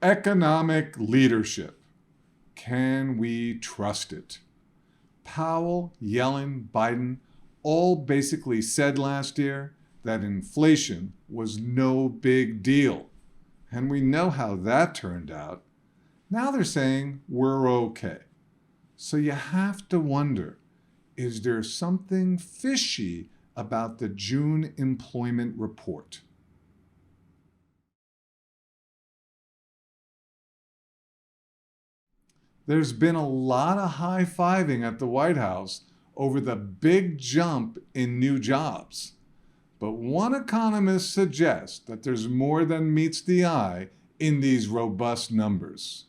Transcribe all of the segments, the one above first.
Economic leadership. Can we trust it? Powell, Yellen, Biden all basically said last year that inflation was no big deal. And we know how that turned out. Now they're saying we're okay. So you have to wonder, is there something fishy about the June employment report? There's been a lot of high-fiving at the White House over the big jump in new jobs. But one economist suggests that there's more than meets the eye in these robust numbers.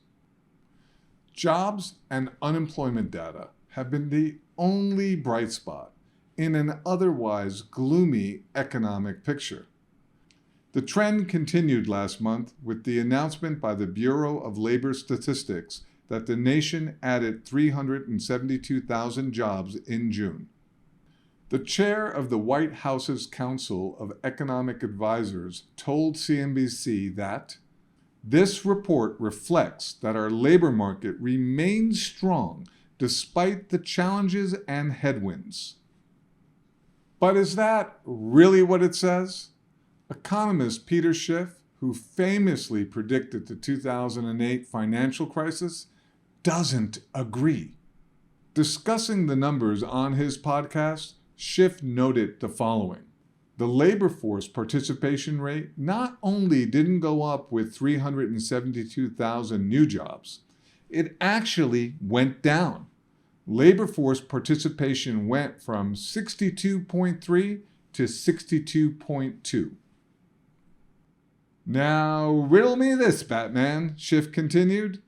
Jobs and unemployment data have been the only bright spot in an otherwise gloomy economic picture. The trend continued last month with the announcement by the Bureau of Labor Statistics that the nation added 372,000 jobs in June. The chair of the White House's Council of Economic Advisors told CNBC that this report reflects that our labor market remains strong despite the challenges and headwinds. But is that really what it says? Economist Peter Schiff, who famously predicted the 2008 financial crisis, doesn't agree. Discussing the numbers on his podcast, Schiff noted the following. The labor force participation rate not only didn't go up with 372,000 new jobs, it actually went down. Labor force participation went from 62.3 to 62.2. Now, riddle me this, Batman, Schiff continued.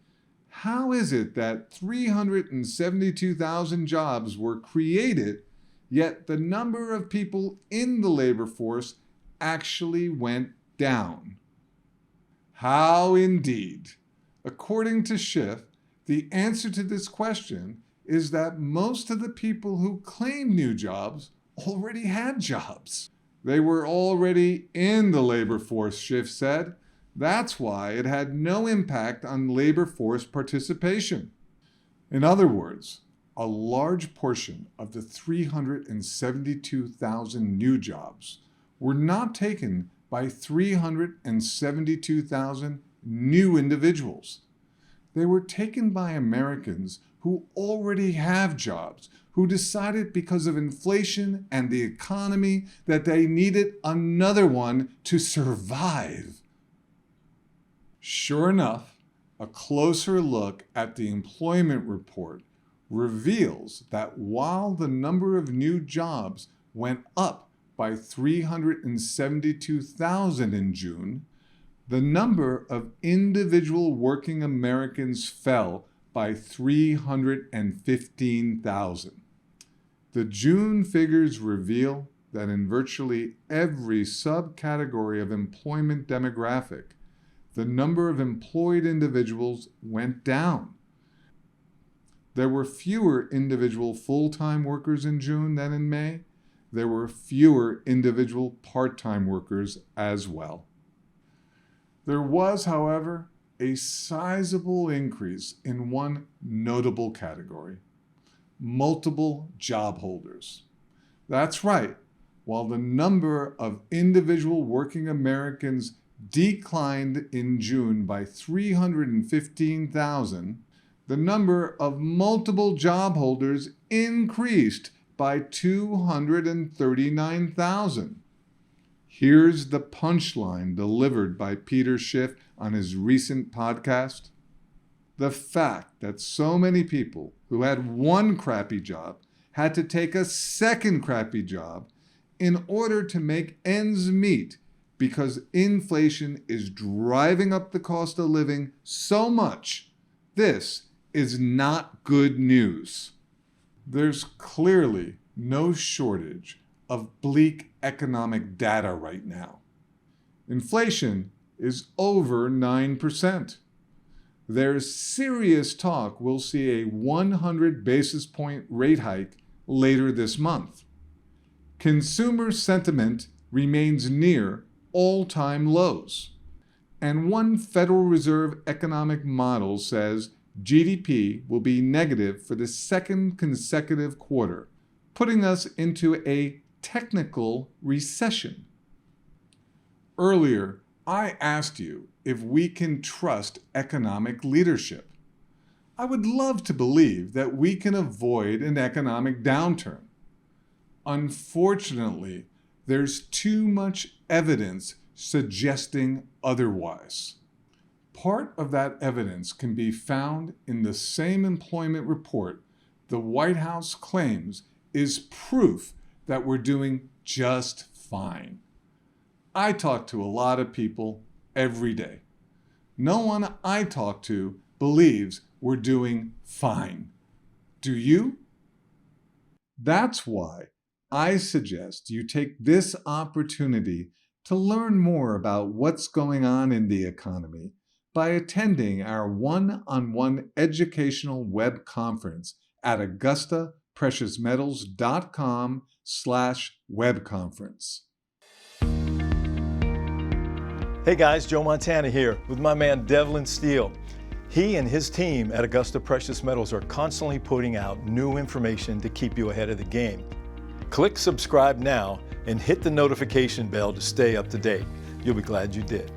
How is it that 372,000 jobs were created, yet the number of people in the labor force actually went down? How indeed? According to Schiff, the answer to this question is that most of the people who claimed new jobs already had jobs. They were already in the labor force, Schiff said. That's why it had no impact on labor force participation. In other words, a large portion of the 372,000 new jobs were not taken by 372,000 new individuals. They were taken by Americans who already have jobs, who decided because of inflation and the economy that they needed another one to survive. Sure enough, a closer look at the employment report reveals that while the number of new jobs went up by 372,000 in June, the number of individual working Americans fell by 315,000. The June figures reveal that in virtually every subcategory of employment demographic, the number of employed individuals went down. There were fewer individual full-time workers in June than in May. There were fewer individual part-time workers as well. There was, however, a sizable increase in one notable category: multiple job holders. That's right. While the number of individual working Americans declined in June by 315,000, the number of multiple job holders increased by 239,000. Here's the punchline delivered by Peter Schiff on his recent podcast. The fact that so many people who had one crappy job had to take a second crappy job in order to make ends meet because inflation is driving up the cost of living so much, this is not good news. There's clearly no shortage of bleak economic data right now. Inflation is over 9%. There's serious talk we'll see a 100 basis point rate hike later this month. Consumer sentiment remains near all-time lows. And one Federal Reserve economic model says GDP will be negative for the second consecutive quarter, putting us into a technical recession. Earlier, I asked you if we can trust economic leadership. I would love to believe that we can avoid an economic downturn. Unfortunately, there's too much evidence suggesting otherwise. Part of that evidence can be found in the same employment report the White House claims is proof that we're doing just fine. I talk to a lot of people every day. No one I talk to believes we're doing fine. Do you? That's why I suggest you take this opportunity to learn more about what's going on in the economy by attending our one-on-one educational web conference at AugustaPreciousMetals.com/webconference. Hey guys, Joe Montana here with my man Devlin Steele. He and his team at Augusta Precious Metals are constantly putting out new information to keep you ahead of the game. Click subscribe now and hit the notification bell to stay up to date. You'll be glad you did.